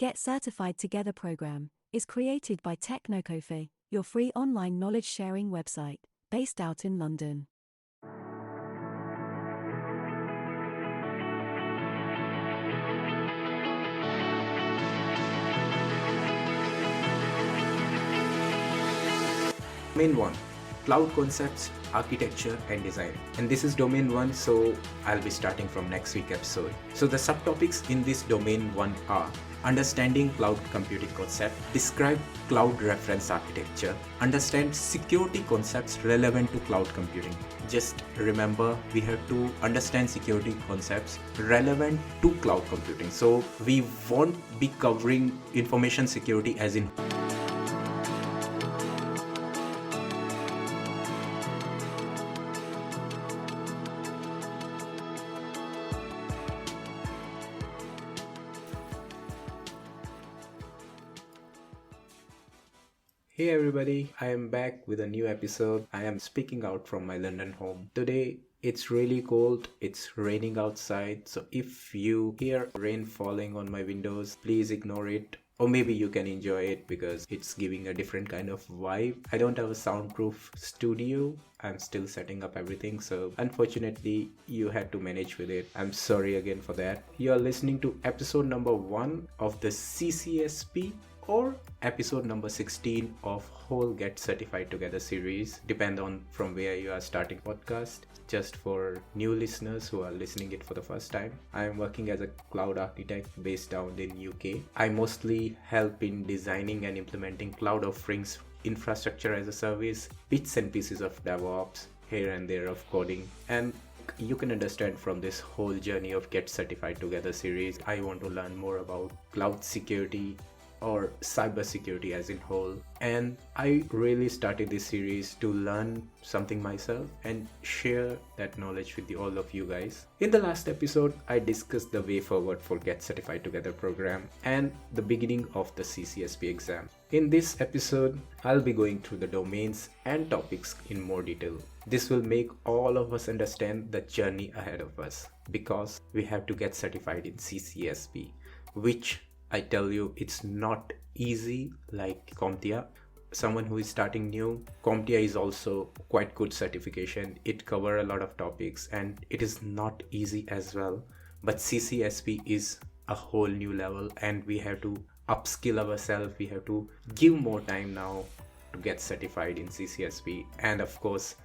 Get Certified Together program is created by Technocofe, your free online knowledge sharing website based out in London. Domain 1, Cloud Concepts, Architecture and Design. And this is Domain 1, so I'll be starting from next week episode. So the subtopics in this Domain 1 are Understanding Cloud Computing Concept, Describe Cloud Reference Architecture, Understand Security Concepts Relevant to Cloud Computing. Just remember, we have to understand security concepts relevant to cloud computing. So we won't be covering information security as in Hey everybody, I am back with a new episode. I am speaking out from my London home. Today it's really cold, it's raining outside, so if you hear rain falling on my windows, please ignore it. Or maybe you can enjoy it because it's giving a different kind of vibe. I don't have a soundproof studio. I'm still setting up everything, so unfortunately you had to manage with it. I'm sorry again for that. You are listening to episode number 1 of the CCSP or episode number 16 of whole Get Certified Together series, depend on from where you are starting podcast. Just for new listeners who are listening it for the first time, I am working as a cloud architect based down in UK. I mostly help in designing and implementing cloud offerings, infrastructure as a service, bits and pieces of DevOps, here and there of coding, and you can understand from this whole journey of Get Certified Together series, I want to learn more about cloud security or cybersecurity as in whole. And I really started this series to learn something myself and share that knowledge with all of you guys. In the last episode, I discussed the way forward for Get Certified Together program and the beginning of the CCSP exam. In this episode, I'll be going through the domains and topics in more detail. This will make all of us understand the journey ahead of us because we have to get certified in CCSP, which I tell you, it's not easy like CompTIA. Someone who is starting new, CompTIA is also quite good certification. It covers a lot of topics and it is not easy as well. But CCSP is a whole new level and we have to upskill ourselves. We have to give more time now to get certified in CCSP. And of course,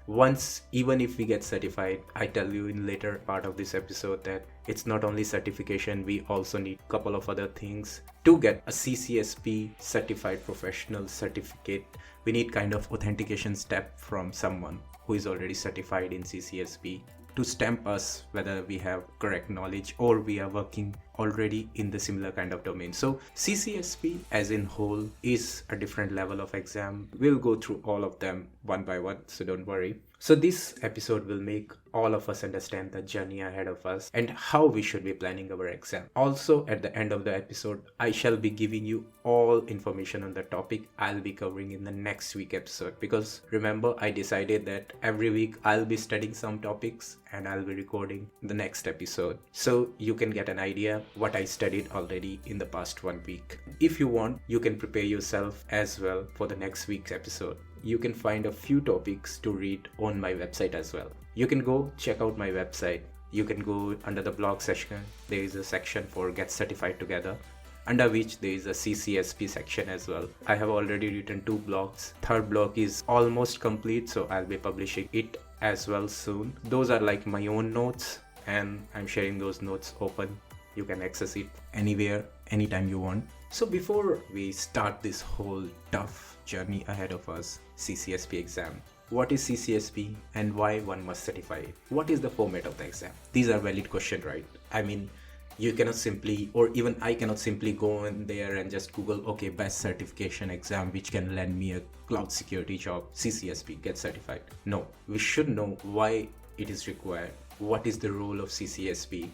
even if we get certified, I tell you in later part of this episode that it's not only certification, we also need a couple of other things. To get a CCSP certified professional certificate, we need kind of authentication step from someone who is already certified in CCSP to stamp us whether we have correct knowledge or we are working already in the similar kind of domain. So CCSP as in whole is a different level of exam. We'll go through all of them one by one, so don't worry. So this episode will make all of us understand the journey ahead of us and how we should be planning our exam. Also, at the end of the episode, I shall be giving you all information on the topic I'll be covering in the next week episode, because remember, I decided that every week I'll be studying some topics and I'll be recording the next episode, so you can get an idea what I studied already in the past 1 week. If you want, you can prepare yourself as well for the next week's episode. You can find a few topics to read on my website as well. You can go check out my website. You can go under the blog section. There is a section for Get Certified Together, under which there is a CCSP section as well. I have already written 2 blogs. Third blog is almost complete, so I'll be publishing it as well soon. Those are like my own notes and I'm sharing those notes open. You can access it anywhere, anytime you want. So before we start this whole tough journey ahead of us, CCSP exam, what is CCSP and why one must certify it? What is the format of the exam? These are valid questions, right? I mean, you cannot simply, or even I cannot simply go in there and just Google, okay, best certification exam which can land me a cloud security job, CCSP, get certified. No, we should know why it is required. What is the role of CCSP?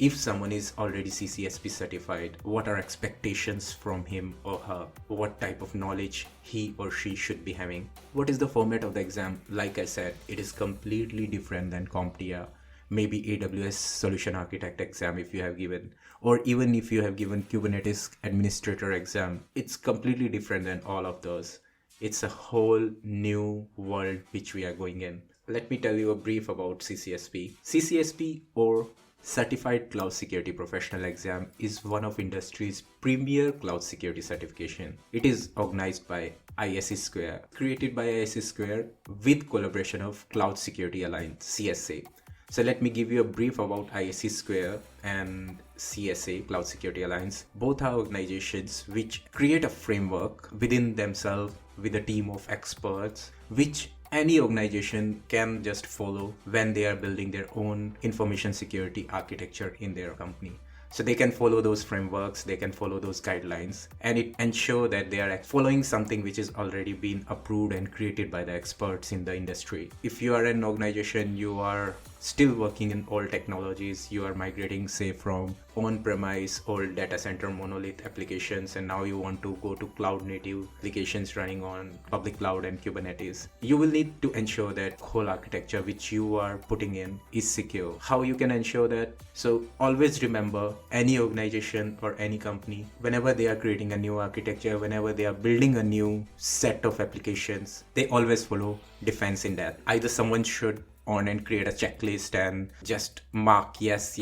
If someone is already CCSP certified, what are expectations from him or her? What type of knowledge he or she should be having? What is the format of the exam? Like I said, it is completely different than CompTIA, maybe AWS Solution Architect exam if you have given, or even if you have given Kubernetes Administrator exam. It's completely different than all of those. It's a whole new world which we are going in. Let me tell you a brief about CCSP. CCSP, or Certified Cloud Security Professional Exam, is one of industry's premier cloud security certification. It is organized by ISC Square, created by ISC Square with collaboration of Cloud Security Alliance, CSA. So let me give you a brief about ISC Square and CSA, Cloud Security Alliance. Both are organizations which create a framework within themselves with a team of experts, which any organization can just follow when they are building their own information security architecture in their company. So they can follow those frameworks, they can follow those guidelines, and it ensure that they are following something which is already been approved and created by the experts in the industry. If you are an organization, you are still working in old technologies, you are migrating say from on-premise old data center monolith applications, and now you want to go to cloud native applications running on public cloud and Kubernetes, you will need to ensure that whole architecture which you are putting in is secure. How you can ensure that? So always remember, any organization or any company, whenever they are creating a new architecture, whenever they are building a new set of applications, they always follow defense in that. Either someone should on and create a checklist and just mark yes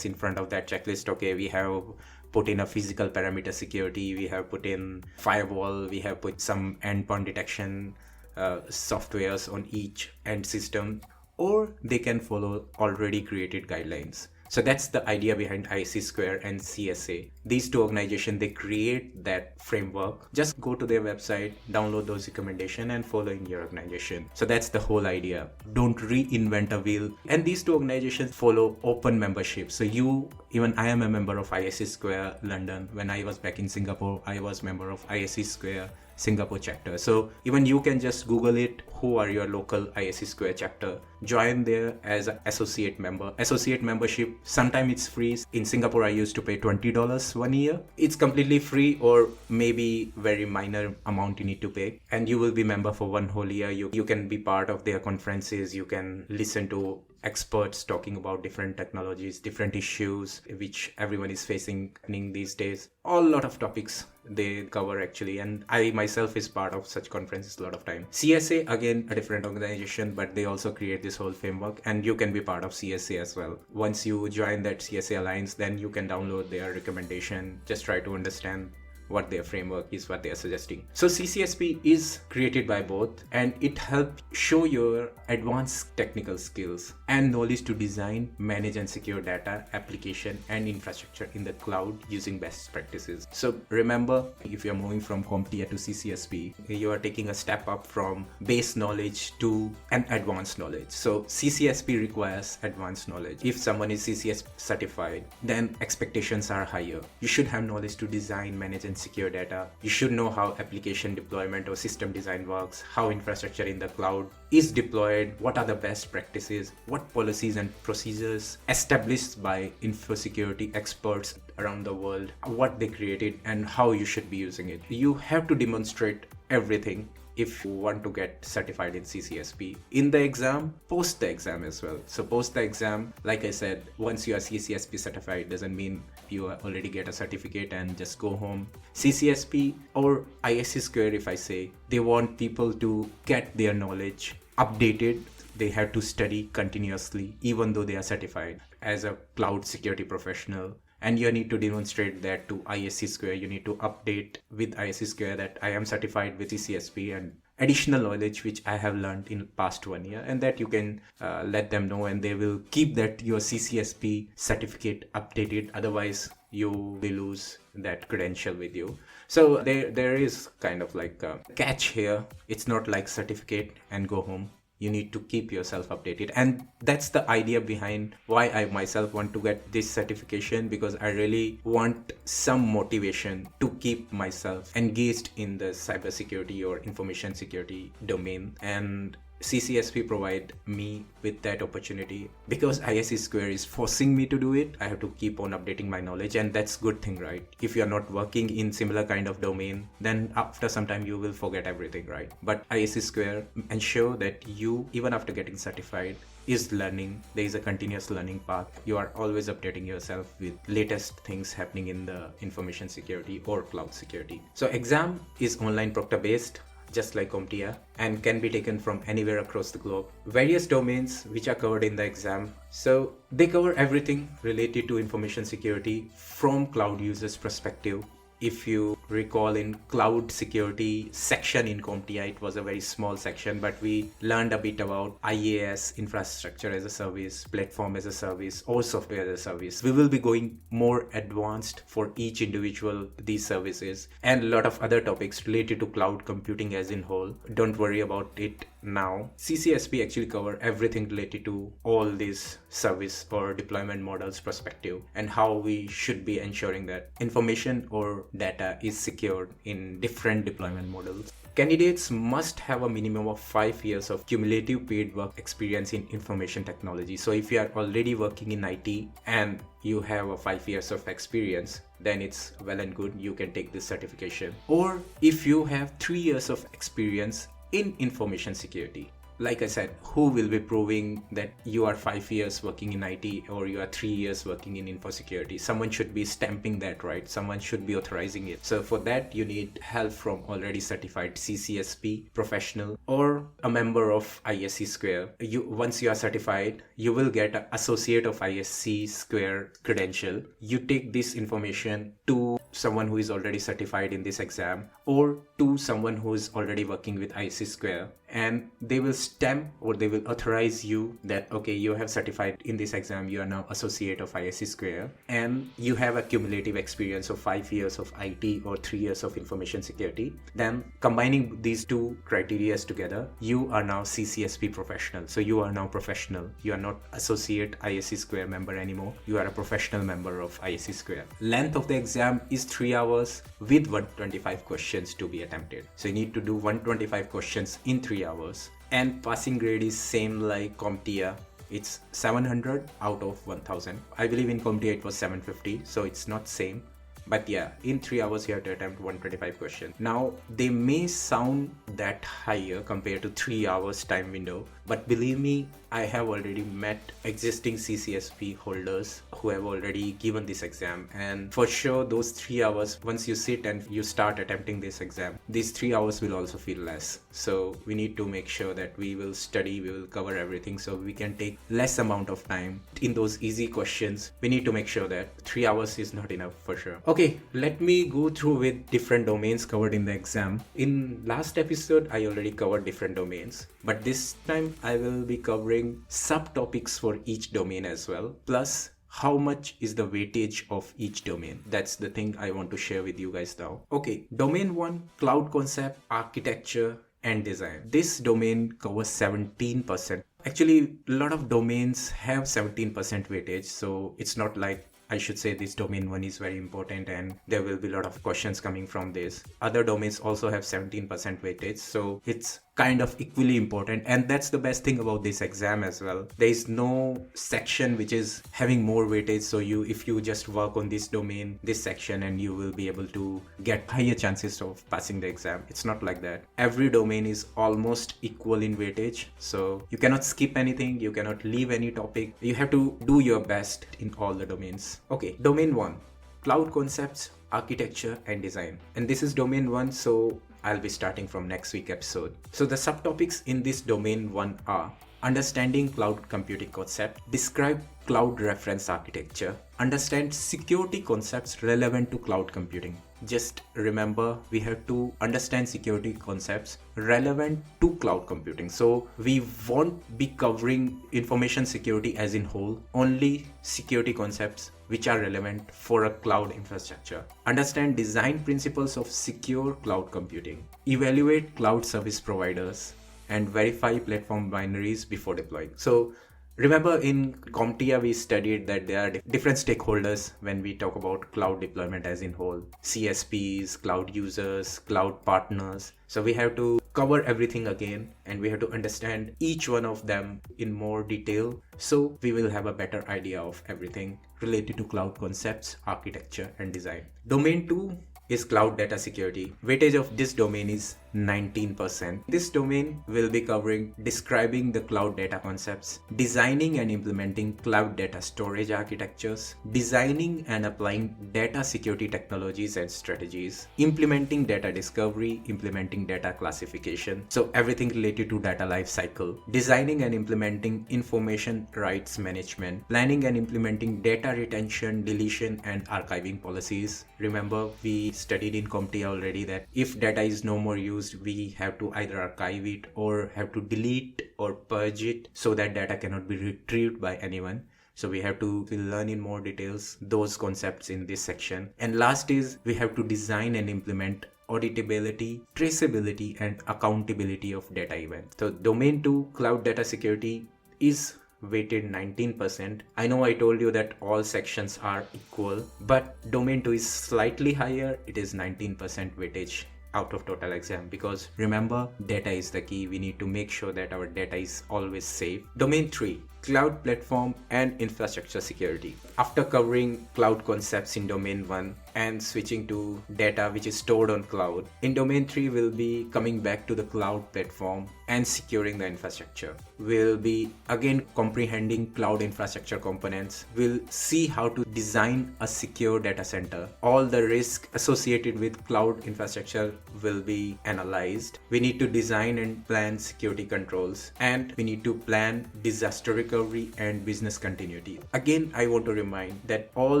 in front of that checklist. Okay, we have put in a physical parameter security, we have put in firewall, we have put some endpoint detection softwares on each end system, or they can follow already created guidelines. So that's the idea behind IC Square and CSA. These two organizations, they create that framework. Just go to their website, download those recommendations and follow in your organization. So that's the whole idea. Don't reinvent a wheel. And these two organizations follow open membership. So even I am a member of ISC Square London. When I was back in Singapore, I was member of ISC Square Singapore chapter. So even you can just Google it, who are your local ISC Square chapter, join there as an associate member. Associate membership, sometimes it's free. In Singapore, I used to pay $20 1 year. It's completely free, or maybe very minor amount you need to pay, and you will be member for 1 whole year. You can be part of their conferences, you can listen to experts talking about different technologies, different issues which everyone is facing these days. A lot of topics they cover actually, and I myself is part of such conferences a lot of time. CSA, again, a different organization, but they also create this whole framework, and you can be part of CSA as well. Once you join that CSA alliance, then you can download their recommendation, just try to understand what their framework is, what they are suggesting. So CCSP is created by both, and it helps show your advanced technical skills and knowledge to design, manage and secure data, application and infrastructure in the cloud using best practices. So remember, if you're moving from CompTIA to CCSP, you are taking a step up from base knowledge to an advanced knowledge. So CCSP requires advanced knowledge. If someone is CCSP certified, then expectations are higher. You should have knowledge to design, manage and secure data. You should know how application deployment or system design works, how infrastructure in the cloud is deployed, what are the best practices, what policies and procedures established by info security experts around the world, what they created and how you should be using it. You have to demonstrate everything if you want to get certified in CCSP. In the exam, post the exam as well. So post the exam, like I said, once you are CCSP certified, doesn't mean you already get a certificate and just go home. CCSP or ISC Square, if I say, they want people to get their knowledge updated. They have to study continuously, even though they are certified as a cloud security professional. And you need to demonstrate that to ISC Square. You need to update with ISC Square that I am certified with CCSP and additional knowledge which I have learned in past 1 year, and that you can let them know, and they will keep that your CCSP certificate updated. Otherwise, you will lose that credential with you. So there is kind of like a catch here. It's not like certificate and go home. You need to keep yourself updated, and that's the idea behind why I myself want to get this certification, because I really want some motivation to keep myself engaged in the cybersecurity or information security domain. And CCSP provide me with that opportunity because ISC Square is forcing me to do it. I have to keep on updating my knowledge, and that's good thing, right? If you're not working in similar kind of domain, then after some time you will forget everything, right? But ISC Square ensure that you, even after getting certified, is learning. There is a continuous learning path. You are always updating yourself with latest things happening in the information security or cloud security. So exam is online proctor based, just like CompTIA, and can be taken from anywhere across the globe. Various domains which are covered in the exam. So they cover everything related to information security from cloud users perspective. If you recall, in cloud security section in CompTIA, it was a very small section, but we learned a bit about IaaS, infrastructure as a service, platform as a service, or software as a service. We will be going more advanced for each individual these services, and a lot of other topics related to cloud computing as in whole. Don't worry about it now. CCSP actually cover everything related to all these service or deployment models perspective, and how we should be ensuring that information or data is secured in different deployment models. Candidates must have a minimum of 5 years of cumulative paid work experience in information technology. So if you are already working in IT and you have a 5 years of experience, then it's well and good, you can take this certification. Or if you have 3 years of experience in information security, like I said, who will be proving that you are 5 years working in IT or you are 3 years working in info security? Someone should be stamping that, right? Someone should be authorizing it. So for that, you need help from already certified CCSP professional or a member of ISC Square. Once you are certified, you will get an associate of ISC Square credential. You take this information to someone who is already certified in this exam, or to someone who is already working with ISC Square, and they will stamp or they will authorize you that, okay, you have certified in this exam, you are now associate of ISC Square, and you have a cumulative experience of 5 years of IT or 3 years of information security. Then combining these two criteria together, you are now CCSP professional. So you are now professional. You are not associate ISC Square member anymore. You are a professional member of ISC Square. Length of the exam is 3 hours with 125 questions to be attempted. So you need to do 125 questions in 3 hours. And passing grade is same like CompTIA. It's 700 out of 1000. I believe in CompTIA it was 750, so it's not same. But yeah, in 3 hours you have to attempt 125 questions. Now, they may sound that higher compared to 3 hours time window, but believe me, I have already met existing CCSP holders who have already given this exam, and for sure those 3 hours, once you sit and you start attempting this exam, these 3 hours will also feel less. So we need to make sure that we will study, we will cover everything, so we can take less amount of time in those easy questions. We need to make sure that 3 hours is not enough for sure. Okay, let me go through with different domains covered in the exam. In last episode, I already covered different domains, but this time I will be covering subtopics for each domain as well, plus how much is the weightage of each domain. That's the thing I want to share with you guys now. Okay, domain 1, cloud concept, architecture and design. This domain covers 17%. Actually, a lot of domains have 17% weightage, so it's not like I should say this domain 1 is very important and there will be a lot of questions coming from this. Other domains also have 17% weightage, so it's kind of equally important, and that's the best thing about this exam as well. There is no section which is having more weightage, so if you just work on this domain, this section, and you will be able to get higher chances of passing the exam. It's not like that. Every domain is almost equal in weightage, so you cannot skip anything, you cannot leave any topic. You have to do your best in all the domains. Okay, domain 1, cloud concepts, architecture and design. And this is domain 1, so I'll be starting from next week episode. So the subtopics in this domain 1 are understanding cloud computing concept, describe cloud reference architecture, understand security concepts relevant to cloud computing. Just remember, we have to understand security concepts relevant to cloud computing. So we won't be covering information security as in whole, only security concepts which are relevant for a cloud infrastructure. Understand design principles of secure cloud computing. Evaluate cloud service providers and verify platform binaries before deploying. So remember, in CompTIA we studied that there are different stakeholders when we talk about cloud deployment as in whole. CSPs, cloud users, cloud partners. So we have to cover everything again, and we have to understand each one of them in more detail, so we will have a better idea of everything related to cloud concepts, architecture and design. Domain 2 is cloud data security. Weightage of this domain is 19%. This domain will be covering describing the cloud data concepts, designing and implementing cloud data storage architectures, designing and applying data security technologies and strategies, implementing data discovery, implementing data classification, so everything related to data lifecycle, designing and implementing information rights management, planning and implementing data retention, deletion and archiving policies. Remember, we studied in CompTIA already that if data is no more used, we have to either archive it or have to delete or purge it so that data cannot be retrieved by anyone. So we have to learn in more details those concepts in this section. And last is we have to design and implement auditability, traceability and accountability of data events. So domain 2 cloud data security is weighted 19%. I know I told you that all sections are equal, but domain 2 is slightly higher. It is 19% weightage out of total exam, because remember, data is the key. We need to make sure that our data is always safe. Domain 3 cloud platform and infrastructure security. After covering cloud concepts in domain 1 and switching to data which is stored on cloud, in domain 3 we'll be coming back to the cloud platform and securing the infrastructure. We'll be again comprehending cloud infrastructure components. We'll see how to design a secure data center. All the risk associated with cloud infrastructure will be analyzed. We need to design and plan security controls, and we need to plan disaster recovery and business continuity. Again, I want to remind that all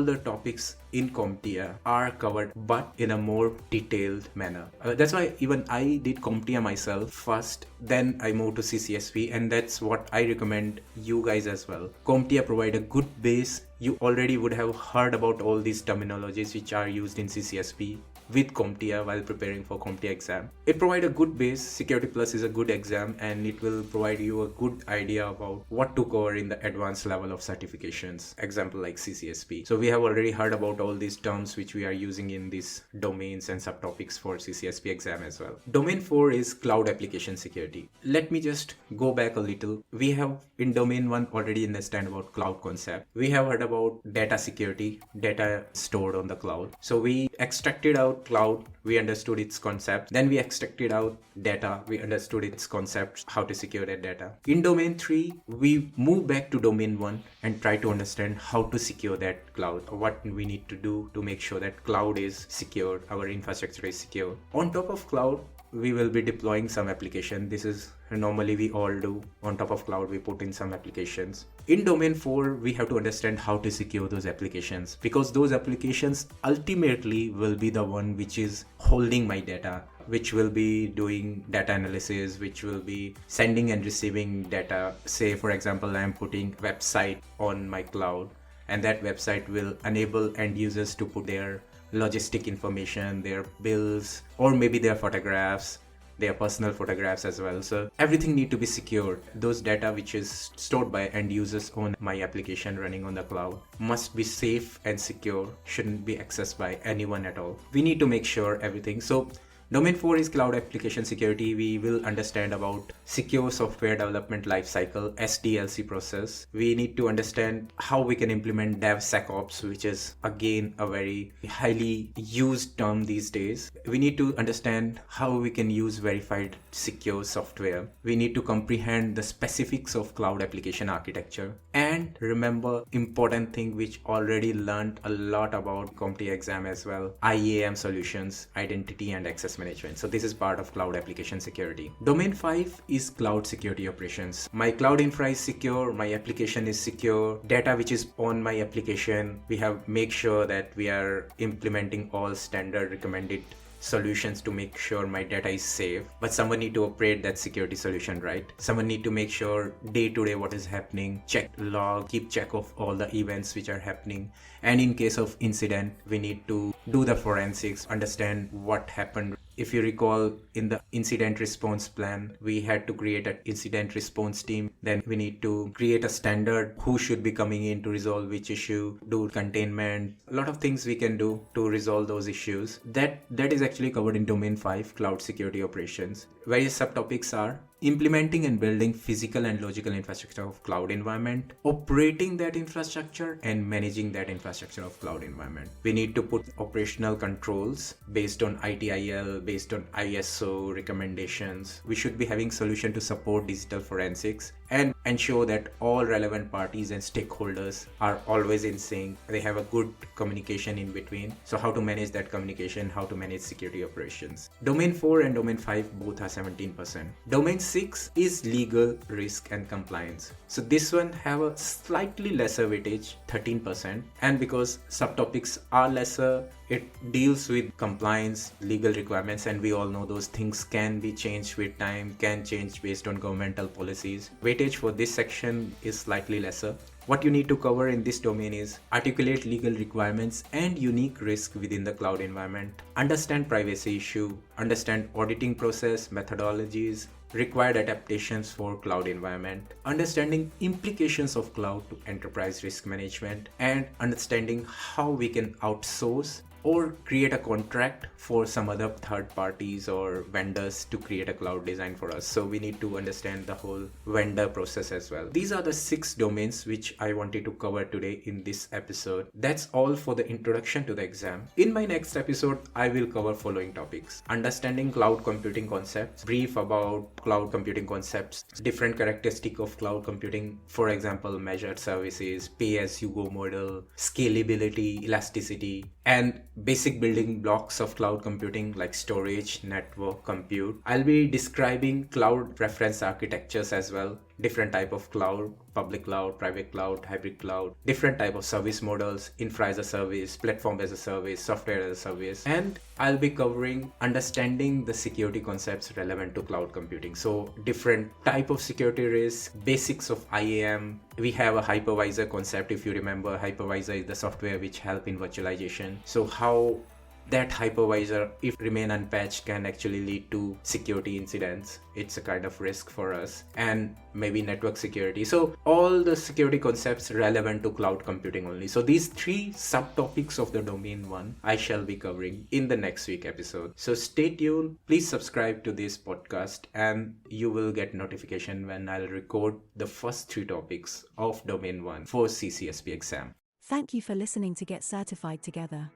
the topics in CompTIA are covered, but in a more detailed manner. That's why even I did CompTIA myself first, then I moved to CCSP, and that's what I recommend you guys as well. CompTIA provide a good base. You already would have heard about all these terminologies which are used in CCSP with CompTIA while preparing for CompTIA exam. It provides a good base. Security Plus is a good exam, and it will provide you a good idea about what to cover in the advanced level of certifications, example like CCSP. So we have already heard about all these terms which we are using in these domains and subtopics for CCSP exam as well. Domain 4 is cloud application security. Let me just go back a little. We have in domain 1 already understand about cloud concept. We have heard about data security, data stored on the cloud. So we extracted out cloud, we understood its concept. Then we extracted out data, we understood its concepts, how to secure that data. In domain 3, we move back to domain 1 and try to understand how to secure that cloud, what we need to do to make sure that cloud is secured, our infrastructure is secure. On top of cloud, we will be deploying some application. This is normally we all do. On top of cloud, we put in some applications. In domain 4, we have to understand how to secure those applications, because those applications ultimately will be the one which is holding my data, which will be doing data analysis, which will be sending and receiving data. Say for example, I am putting website on my cloud, and that website will enable end users to put their logistic information, their bills, or maybe their photographs, their personal photographs as well. So everything need to be secured. Those data which is stored by end users on my application running on the cloud must be safe and secure, shouldn't be accessed by anyone at all. We need to make sure everything. So domain 4 is cloud application security. We will understand about secure software development lifecycle, SDLC process. We need to understand how we can implement DevSecOps, which is again a very highly used term these days. We need to understand how we can use verified secure software. We need to comprehend the specifics of cloud application architecture. And remember, important thing which already learned a lot about CompTIA exam as well, IAM solutions, identity and access management. So this is part of cloud application security. Domain 5 is cloud security operations. My cloud infra is secure, my application is secure, data which is on my application, we have make sure that we are implementing all standard recommended solutions to make sure my data is safe. But someone need to operate that security solution, right? Someone need to make sure day to day what is happening, check log, keep check of all the events which are happening. And in case of incident, we need to do the forensics, understand what happened. If you recall, in the incident response plan, we had to create an incident response team. Then we need to create a standard who should be coming in to resolve which issue, do containment, a lot of things we can do to resolve those issues. That is actually covered in domain 5, cloud security operations. Various subtopics are implementing and building physical and logical infrastructure of cloud environment, operating that infrastructure, and managing that infrastructure of cloud environment. We need to put operational controls based on ITIL, based on ISO recommendations. We should be having solution to support digital forensics and ensure that all relevant parties and stakeholders are always in sync. They have a good communication in between. So how to manage that communication, how to manage security operations. Domain 4 and domain 5 both are 17%. Domain 6 is legal, risk and compliance. So this one have a slightly lesser weightage, 13%. And because subtopics are lesser, it deals with compliance, legal requirements, and we all know those things can be changed with time, can change based on governmental policies. Weightage for this section is slightly lesser. What you need to cover in this domain is articulate legal requirements and unique risk within the cloud environment, understand privacy issue, understand auditing process, methodologies, required adaptations for cloud environment, understanding implications of cloud to enterprise risk management, and understanding how we can outsource or create a contract for some other third parties or vendors to create a cloud design for us. So we need to understand the whole vendor process as well. These are the 6 domains which I wanted to cover today in this episode. That's all for the introduction to the exam. In my next episode, I will cover following topics: understanding cloud computing concepts, brief about cloud computing concepts, different characteristic of cloud computing, for example, measured services, pay-as-you-go model, scalability, elasticity, and basic building blocks of cloud computing like storage, network, compute. I'll be describing cloud reference architectures as well, different type of cloud, public cloud, private cloud, hybrid cloud, different type of service models, infra as a service, platform as a service, software as a service, and I'll be covering understanding the security concepts relevant to cloud computing. So different type of security risks, basics of IAM. We have a hypervisor concept. If you remember, hypervisor is the software which help in virtualization. So how that hypervisor, if remain unpatched, can actually lead to security incidents. It's a kind of risk for us, and maybe network security. So all the security concepts relevant to cloud computing only. So these 3 subtopics of the domain 1 I shall be covering in the next week episode. So stay tuned. Please subscribe to this podcast and you will get notification when I'll record the first 3 topics of domain 1 for CCSP exam. Thank you for listening to Get Certified Together.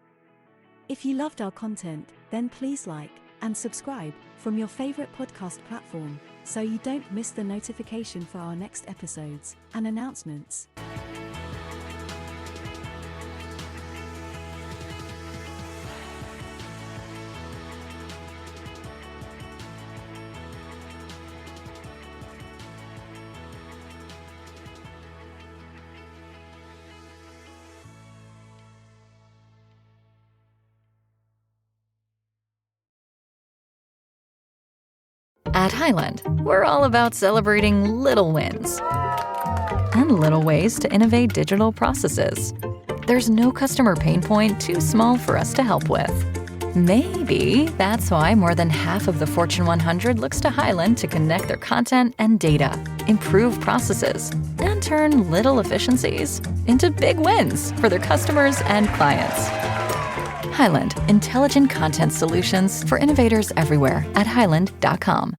If you loved our content, then please like and subscribe from your favorite podcast platform so you don't miss the notification for our next episodes and announcements. At Highland, we're all about celebrating little wins and little ways to innovate digital processes. There's no customer pain point too small for us to help with. Maybe that's why more than half of the Fortune 100 looks to Highland to connect their content and data, improve processes, and turn little efficiencies into big wins for their customers and clients. Highland, intelligent content solutions for innovators everywhere at highland.com.